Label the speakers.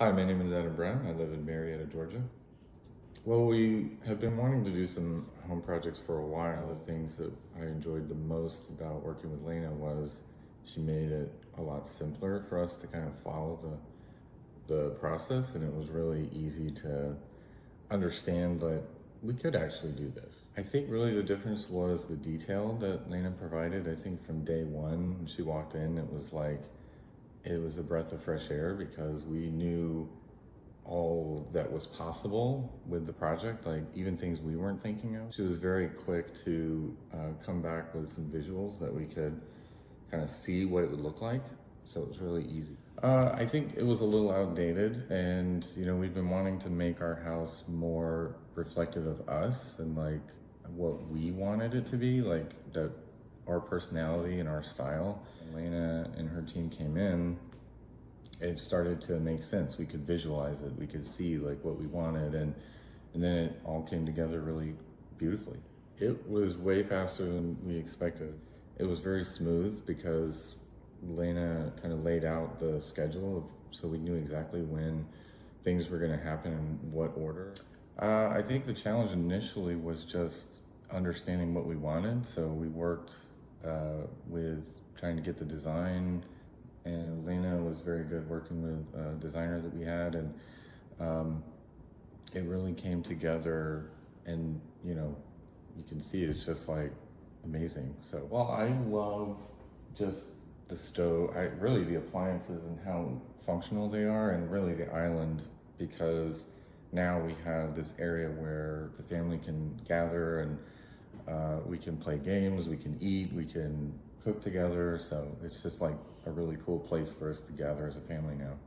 Speaker 1: Hi, my name is Adam Brown. I live in Marietta, Georgia. Well, we have been wanting to do some home projects for a while. The things that I enjoyed the most about working with Lena was she made it a lot simpler for us to kind of follow the process, and it was really easy to understand that we could actually do this. I think really the difference was the detail that Lena provided. I think from day one, when she walked in, it was a breath of fresh air because we knew all that was possible with the project, like even things we weren't thinking of. She was very quick to come back with some visuals that we could kind of see what it would look like. So it was really easy. I think it was a little outdated, and we've been wanting to make our house more reflective of us and like what we wanted it to be, like that our personality and our style. Elena and her team came in, it started to make sense. We could visualize it. We could see like what we wanted, and then it all came together really beautifully. It was way faster than we expected. It was very smooth because Lena kind of laid out the schedule, so we knew exactly when things were going to happen in what order. I think the challenge initially was just understanding what we wanted. So we worked with trying to get the design, and Lena was very good working with a designer that we had, and it really came together, and you can see it's just like amazing. So, well, I love just the stove, really the appliances and how functional they are, and really the island, because now we have this area where the family can gather, and we can play games, we can eat, we can cook together. So it's just like a really cool place for us to gather as a family now.